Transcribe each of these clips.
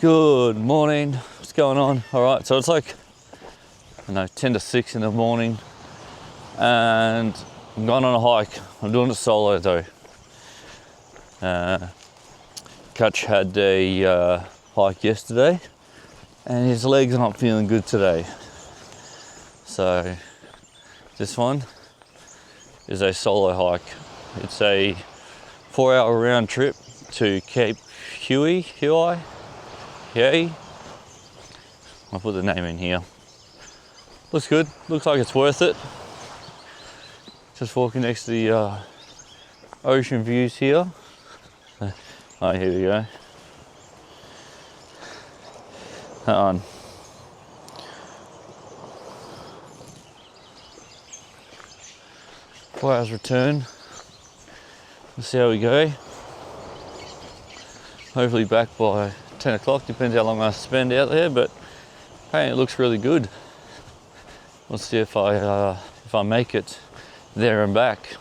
Good morning, what's going on? All right, so it's like, I don't know, 10 to 6 in the morning and I'm going on a hike. I'm doing it solo though. Kutch had a hike yesterday and his legs aren't feeling good today. So this one is a solo hike. It's a 4-hour round trip to Cape Hauy. I'll put the name in here. Looks good, looks like it's worth it. Just walking next to the ocean views here. Oh, here we go. That one. Four hours return. We'll see how we go. Hopefully back by 10 o'clock, depends how long I spend out there, but hey, it looks really good. We'll see if I make it there and back,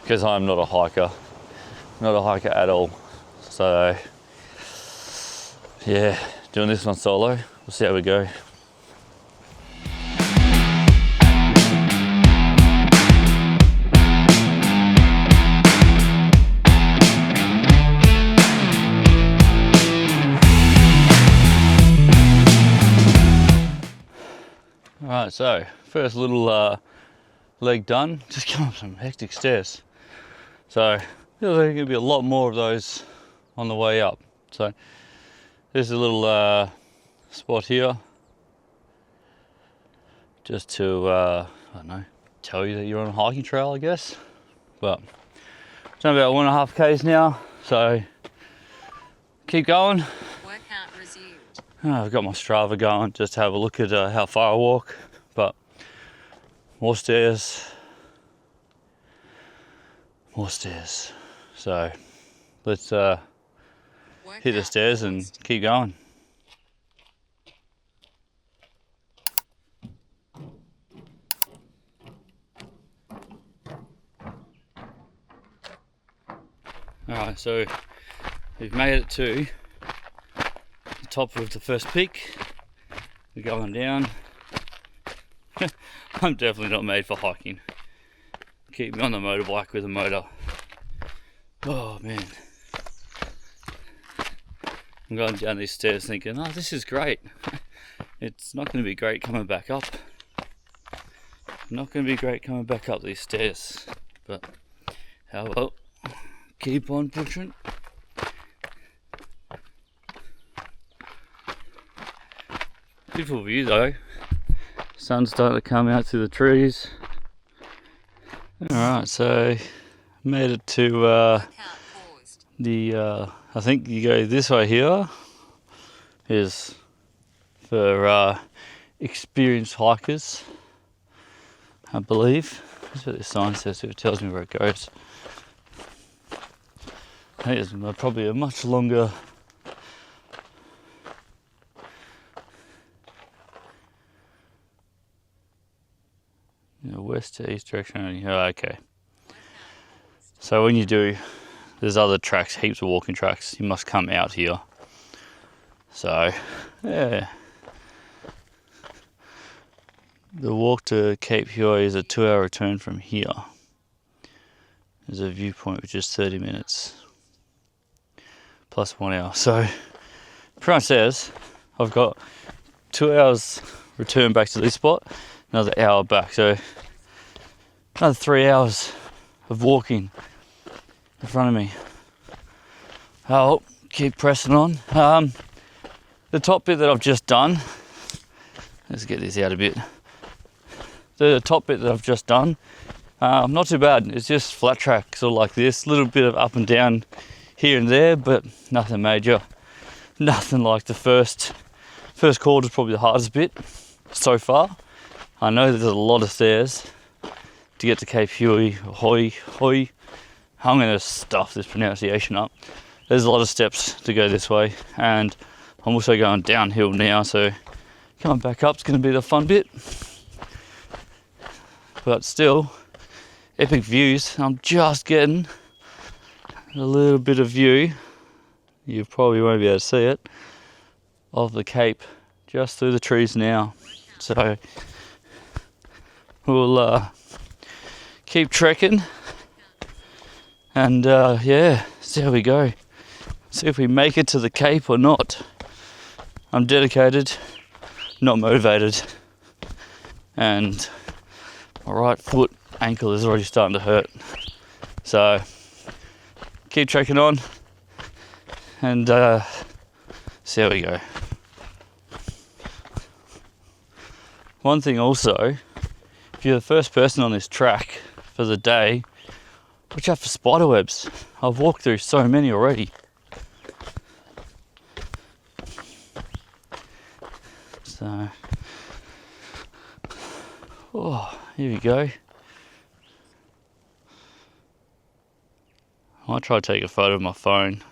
because I'm not a hiker at all. So yeah, doing this one solo. We'll see how we go. Alright, so first little leg done. Just come up some hectic stairs. So there's going to be a lot more of those on the way up. So there's a little spot here just to, I don't know, tell you that you're on a hiking trail, I guess. But it's done about 1.5 k's now, so keep going. I've got my Strava going just to have a look at how far I walk, but more stairs. So let's hit the stairs and keep going. Alright, so we've made it to top of the first peak. We're going down. I'm definitely not made for hiking. Keep me on the motorbike with a motor. Oh man. I'm going down these stairs thinking, oh, this is great. It's not going to be great coming back up. Not going to be great coming back up these stairs. But how about keep on pushing. Beautiful view though. Sun's starting to come out through the trees. Alright, so made it to the I think you go this way here is for experienced hikers, I believe. That's what this sign says, so it tells me where it goes. I think it's probably a much longer west to east direction. Oh, okay. So when you do, there's other tracks, heaps of walking tracks. You must come out here. So yeah, the walk to Cape Hauy is a 2-hour return from here. There's a viewpoint which is 30 minutes plus 1 hour. So pretty much says I've got 2 hours return back to this spot, another hour back, so another 3 hours of walking in front of me. I'll keep pressing on. The top bit that I've just done, let's get this out a bit. The top bit that I've just done, not too bad. It's just flat track, sort of like this, little bit of up and down here and there, but nothing major. Nothing like the first chord is probably the hardest bit so far. I know there's a lot of stairs to get to Cape Hauy. I'm going to stuff this pronunciation up. There's a lot of steps to go this way, and I'm also going downhill now, so coming back up is going to be the fun bit. But still, epic views. I'm just getting a little bit of view. You probably won't be able to see it, of the Cape, just through the trees now. So we'll keep trekking and yeah, see how we go. See if we make it to the Cape or not. I'm dedicated, not motivated, and my right foot ankle is already starting to hurt. So keep trekking on and see how we go. One thing also, if you're the first person on this track for the day, watch out for spider webs. I've walked through so many already. So, oh, here we go. I might try to take a photo of my phone.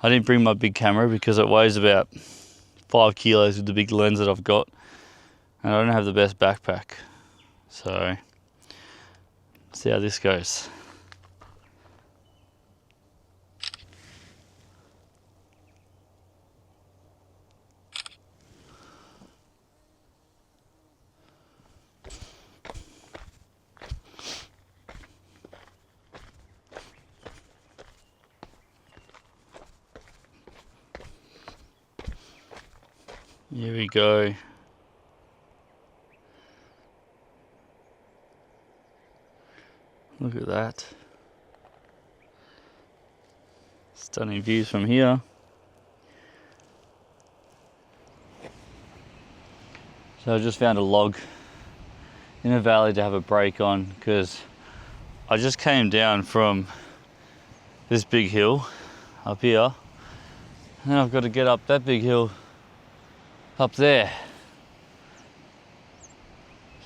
I didn't bring my big camera because it weighs about 5 kilos with the big lens that I've got, and I don't have the best backpack. So, see how this goes. Here we go. Look at that. Stunning views from here. So I just found a log in a valley to have a break on, because I just came down from this big hill up here, and then I've got to get up that big hill up there.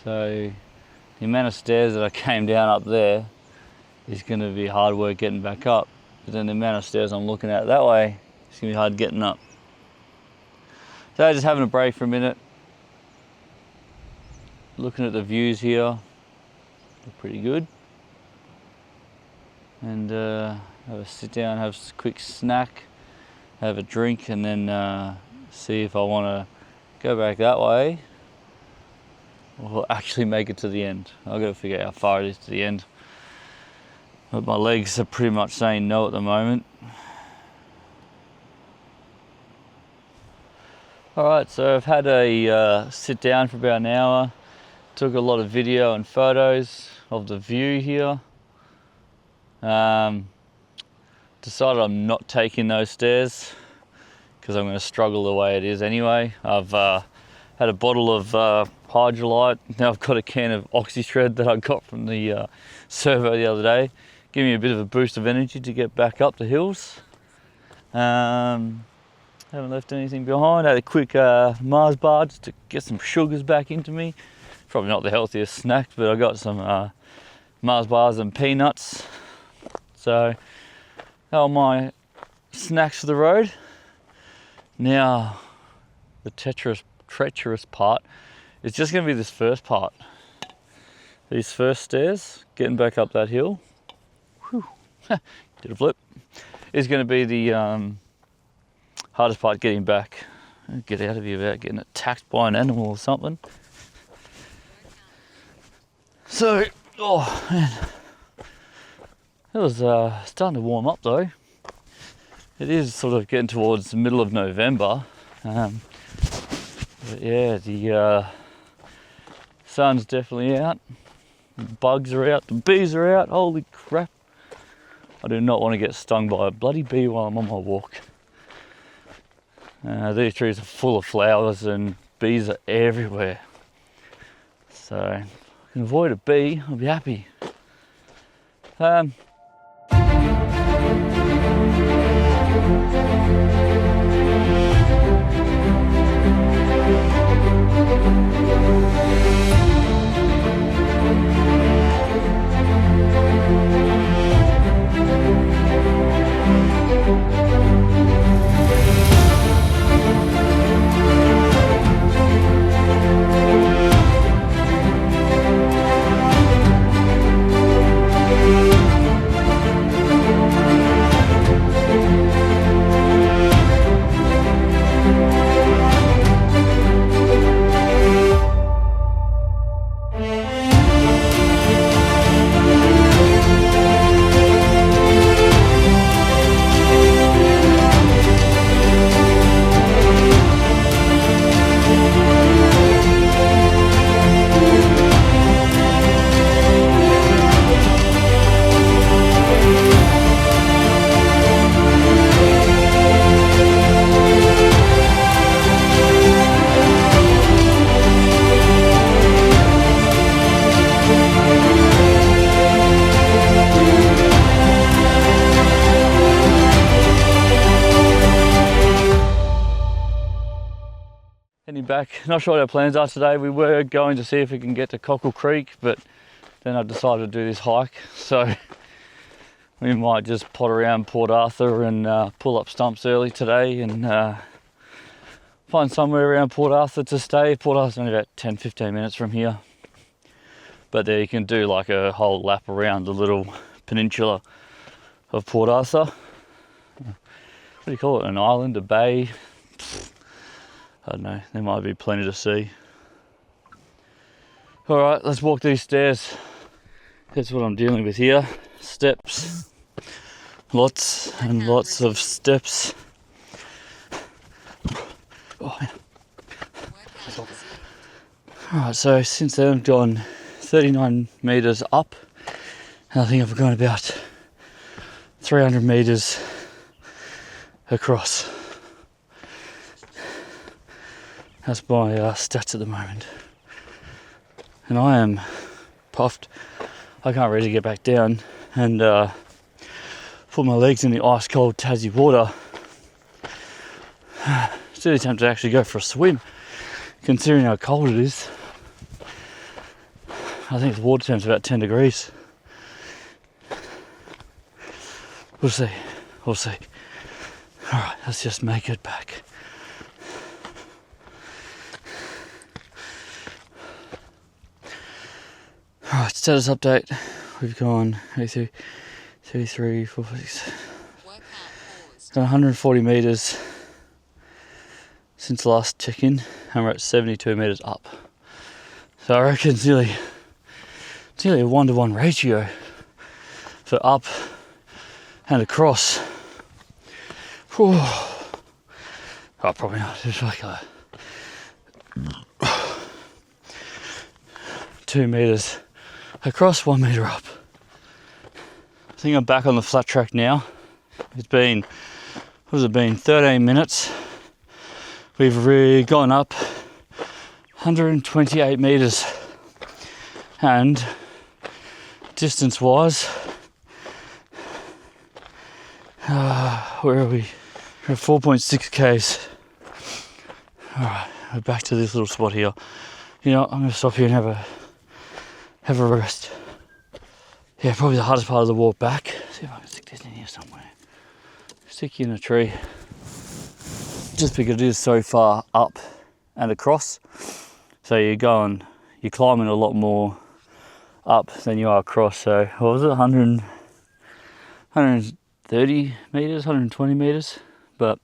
So the amount of stairs that I came down up there is going to be hard work getting back up. But then the amount of stairs I'm looking at that way, it's going to be hard getting up. So just having a break for a minute. Looking at the views here, look pretty good. And have a sit down, have a quick snack, have a drink, and then see if I want to go back that way or actually make it to the end. I've got to figure out how far it is to the end. But my legs are pretty much saying no at the moment. Alright, so I've had a sit down for about an hour. Took a lot of video and photos of the view here. Decided I'm not taking those stairs because I'm going to struggle the way it is anyway. I've had a bottle of Hydrolite. Now I've got a can of Oxyshred that I got from the servo the other day. Give me a bit of a boost of energy to get back up the hills. Haven't left anything behind. Had a quick Mars bar just to get some sugars back into me. Probably not the healthiest snack, but I got some Mars bars and peanuts. So that are my snacks for the road. Now the treacherous part is just going to be this first part. These first stairs, getting back up that hill. Whew, did a flip. Is going to be the hardest part, getting back. Get out of here without getting attacked by an animal or something. So, oh man, it was starting to warm up though. It is sort of getting towards the middle of November. But yeah, the sun's definitely out. The bugs are out, the bees are out. Holy crap. I do not want to get stung by a bloody bee while I'm on my walk. These trees are full of flowers and bees are everywhere. So if I can avoid a bee, I'll be happy. Heading back, not sure what our plans are today. We were going to see if we can get to Cockle Creek, but then I decided to do this hike. So we might just pot around Port Arthur and pull up stumps early today and find somewhere around Port Arthur to stay. Port Arthur's only about 10-15 minutes from here. But there you can do like a whole lap around the little peninsula of Port Arthur. What do you call it? An island, a bay? I don't know, there might be plenty to see. Alright, let's walk these stairs. That's what I'm dealing with here. Steps. Lots and lots of steps. Oh, yeah. Alright, so since then I've gone 39 metres up. And I think I've gone about 300 metres across. That's my stats at the moment. And I am puffed. I can't really get back down and put my legs in the ice cold Tassie water. Still tempted to actually go for a swim, considering how cold it is. I think the water temp's about 10 degrees. We'll see. We'll see. Alright, let's just make it back. Alright, status update. We've gone 33, 4, 6, 140 metres since last check-in, and we're at 72 metres up. So I reckon it's nearly a 1-to-1 ratio for up and across. Whew. Oh, probably not. It's like 2 metres across, 1 metre up. I think I'm back on the flat track now. It's been, what has it been, 13 minutes. We've gone up 128 metres, and distance wise, where are we? We're at 4.6 k's. Alright, we're back to this little spot here. You know, I'm going to stop here and have a rest. Yeah, probably the hardest part of the walk back. See if I can stick this in here somewhere. Stick you in a tree. Just because it is so far up and across. So you're climbing a lot more up than you are across. So what was it, 130 metres, 120 metres? But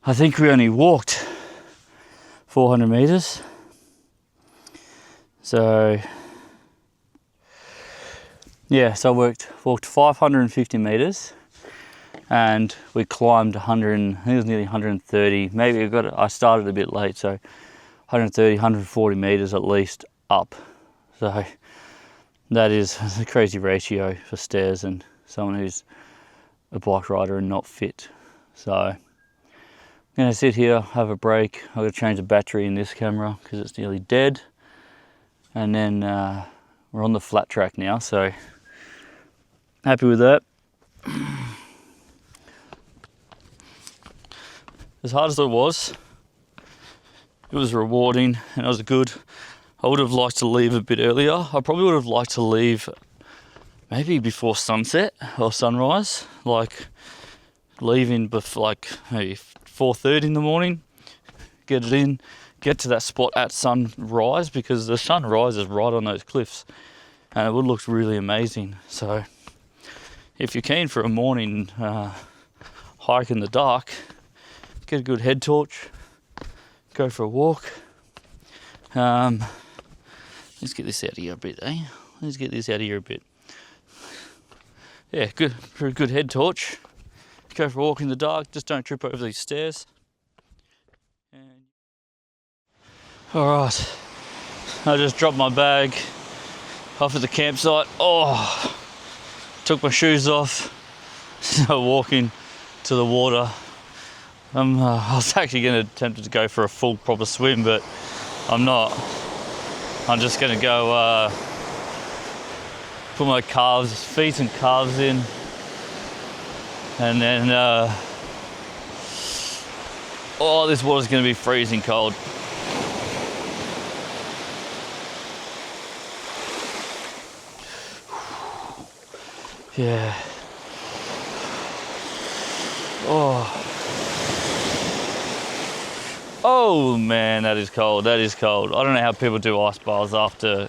I think we only walked 400 metres. So yeah, so I walked 550 metres, and we climbed 100, I think it was nearly 130, maybe I started a bit late, so 130, 140 metres at least up. So that is a crazy ratio for stairs and someone who's a bike rider and not fit. So I'm going to sit here, have a break. I've got to change the battery in this camera because it's nearly dead. And then we're on the flat track now, so happy with that. As hard as it was rewarding and it was good. I would have liked to leave a bit earlier. I probably would have liked to leave maybe before sunset or sunrise, like leaving before like maybe 4:30 in the morning, get it in, get to that spot at sunrise, because the sun rises right on those cliffs and it would look really amazing. So if you're keen for a morning hike in the dark, get a good head torch, go for a walk. Let's get this out of here a bit, eh? Let's get this out of here a bit. Yeah, good for a good head torch. Go for a walk in the dark, just don't trip over these stairs. Alright, I just dropped my bag off at the campsite. Oh, took my shoes off, so walking to the water. I was actually going to attempt to go for a full proper swim, but I'm not. I'm just going to go put my feet and calves in, and then oh, this water's going to be freezing cold. Yeah. Oh. Oh man, that is cold. That is cold. I don't know how people do ice baths after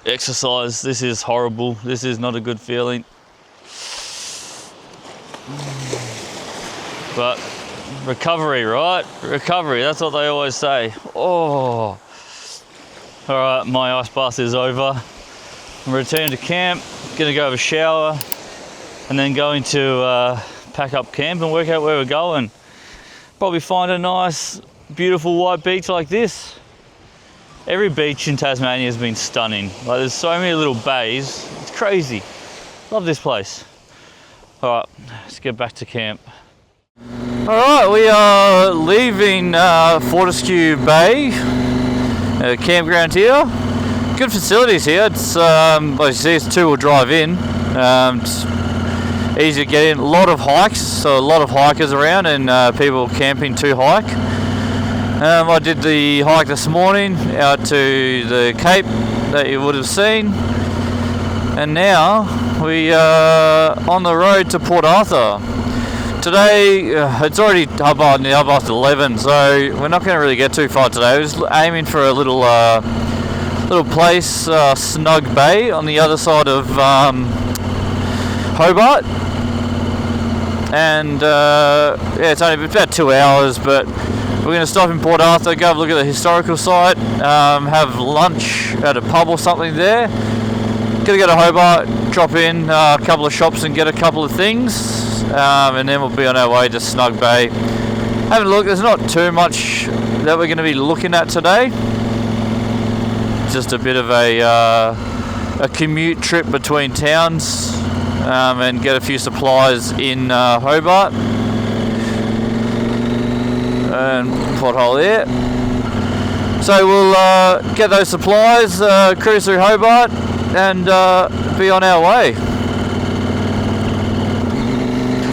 exercise. This is horrible. This is not a good feeling. But recovery, right? Recovery, that's what they always say. Oh. Alright, my ice bath is over. I'm returning to camp, gonna go have a shower, and then going to pack up camp and work out where we're going. Probably find a nice, beautiful white beach like this. Every beach in Tasmania has been stunning. Like, there's so many little bays, it's crazy. Love this place. Alright, let's get back to camp. Alright, we are leaving Fortescue Bay, campground here. Good facilities here. It's, like you see, it's two-wheel drive in. It's easy to get in. A lot of hikes, so a lot of hikers around and people camping to hike. I did the hike this morning out to the Cape that you would have seen. And now we are on the road to Port Arthur. Today, it's already Hobart, and Hobart's 11, so we're not going to really get too far today. We're just aiming for a little place, Snug Bay, on the other side of Hobart. And yeah, it's only about 2 hours, but we're going to stop in Port Arthur, go have a look at the historical site, have lunch at a pub or something there. Gonna go to Hobart, drop in a couple of shops and get a couple of things. And then we'll be on our way to Snug Bay. Having a look, there's not too much that we're going to be looking at today. Just a bit of a commute trip between towns and get a few supplies in Hobart. And pothole there. So we'll get those supplies, cruise through Hobart and be on our way.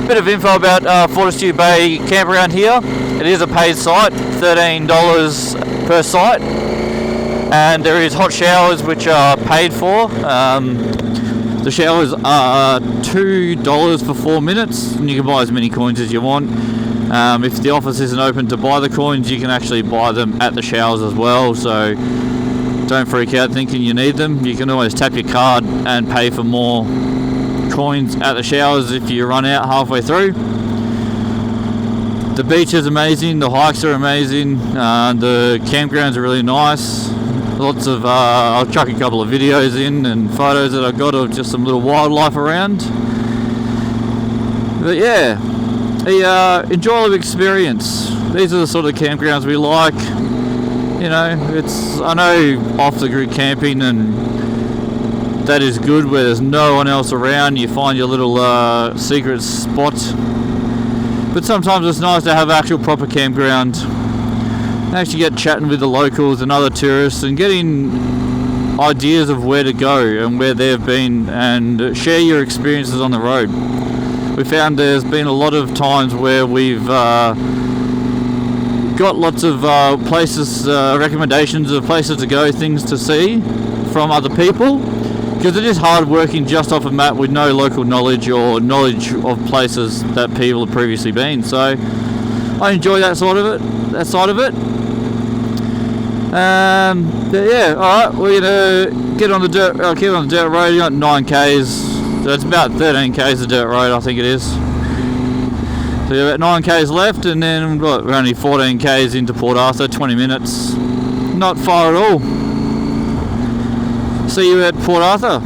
Bit of info about Fortescue Bay campground here. It is a paid site, $13 per site, and there is hot showers which are paid for. The showers are $2 for 4 minutes, and you can buy as many coins as you want. If the office isn't open to buy the coins, you can actually buy them at the showers as well, so don't freak out thinking you need them. You can always tap your card and pay for more coins at the showers if you run out halfway through. The beach is amazing, the hikes are amazing, the campgrounds are really nice. Lots of, I'll chuck a couple of videos in and photos that I got of just some little wildlife around. But yeah, the enjoyable experience. These are the sort of campgrounds we like. You know, I know off the grid camping and that is good where there's no one else around, you find your little secret spot. But sometimes it's nice to have actual proper campground. Actually get chatting with the locals and other tourists and getting ideas of where to go and where they've been and share your experiences on the road. We found there's been a lot of times where we've got lots of places, recommendations of places to go, things to see from other people. Because it is hard working just off a map with no local knowledge or knowledge of places that people have previously been. So I enjoy that side of it. But yeah, alright, we're gonna keep on the dirt road. You got 9 k's, so it's about 13 k's of dirt road, I think it is. So you've got 9 k's left, and then we're only 14 k's into Port Arthur, 20 minutes. Not far at all. See you at Port Arthur.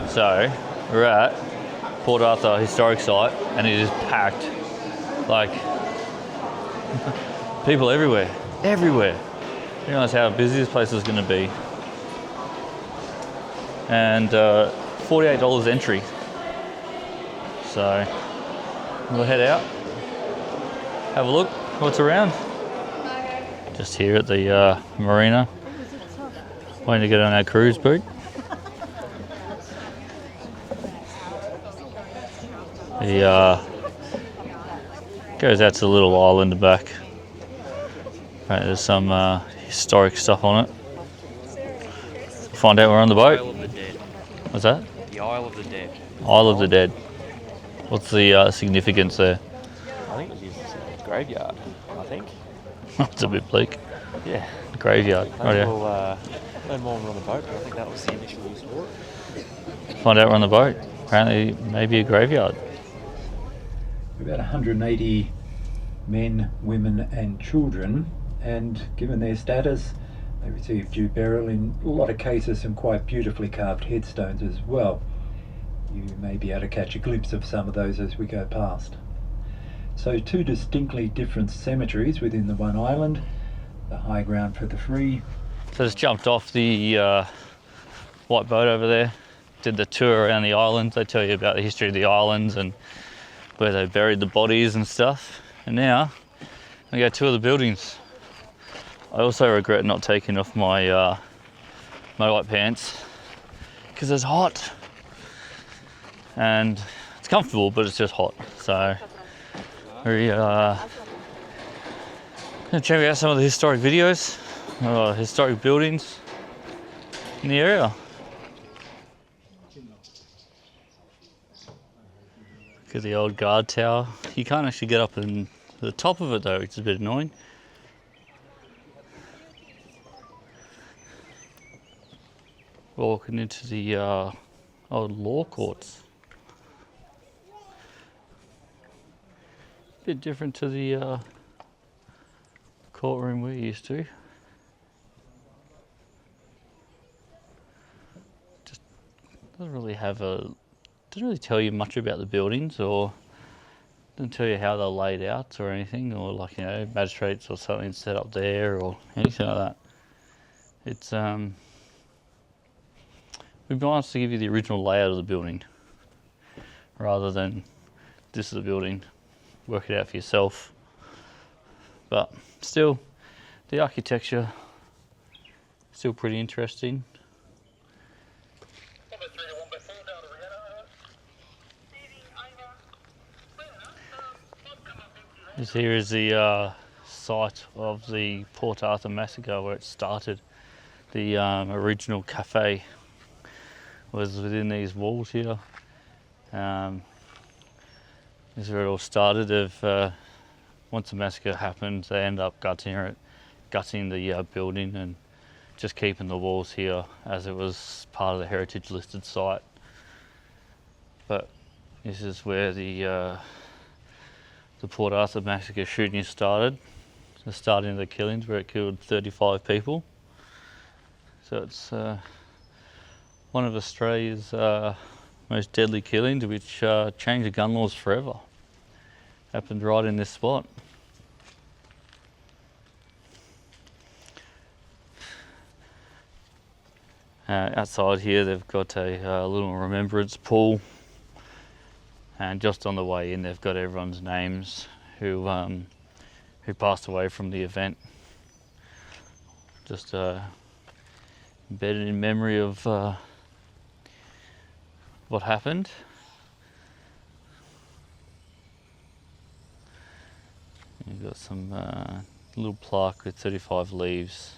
So, we're at Port Arthur Historic Site, and it is packed. Like, people everywhere. Everywhere. You realise how busy this place is going to be. And $48 entry. So, we'll head out, have a look, what's around. Just here at the marina, waiting to get on our cruise boat. The goes out to the little island back. Right, there's some historic stuff on it. find out we're on the boat? Isle of the Dead. What's that? The Isle of the Dead. Isle of the Dead. What's the significance there? I think it is a graveyard, I think. It's a bit bleak. Yeah. Graveyard. Right, yeah. We'll learn more when we're on the boat, but I think that was the initial use for it. Find out we're on the boat. Apparently, maybe a graveyard. About 180 men, women and children, and given their status, they received due burial, in a lot of cases some quite beautifully carved headstones as well. You may be able to catch a glimpse of some of those as we go past. So two distinctly different cemeteries within the one island, the high ground for the free. So just jumped off the white boat over there, did the tour around the island. They tell you about the history of the islands and where they buried the bodies and stuff. And now I go tour the buildings. I also regret not taking off my motorbike pants because it's hot and it's comfortable, but it's just hot. So we're gonna check out some of the historic videos, historic buildings in the area. Look at the old guard tower. You can't actually get up in the top of it though, which is a bit annoying. Walking into the old law courts. Bit different to the courtroom we're used to. Just doesn't really tell you much about the buildings, or doesn't tell you how they're laid out or anything, or like, you know, magistrates or something set up there or anything like that. It's we'd be nice to give you the original layout of the building rather than this is the building, work it out for yourself. But still, the architecture still pretty interesting. This here is the site of the Port Arthur massacre, where it started. The original cafe was within these walls here. This is where it all started. Once the massacre happened, they ended up gutting the building and just keeping the walls here as it was part of the heritage listed site. But this is where the Port Arthur massacre shooting started. The starting of the killings, where it killed 35 people. So it's one of Australia's most deadly killings, which changed the gun laws forever. Happened right in this spot. Outside here they've got a little remembrance pool, and just on the way in they've got everyone's names who passed away from the event. Just embedded in memory of what happened. You've got some little plaque with 35 leaves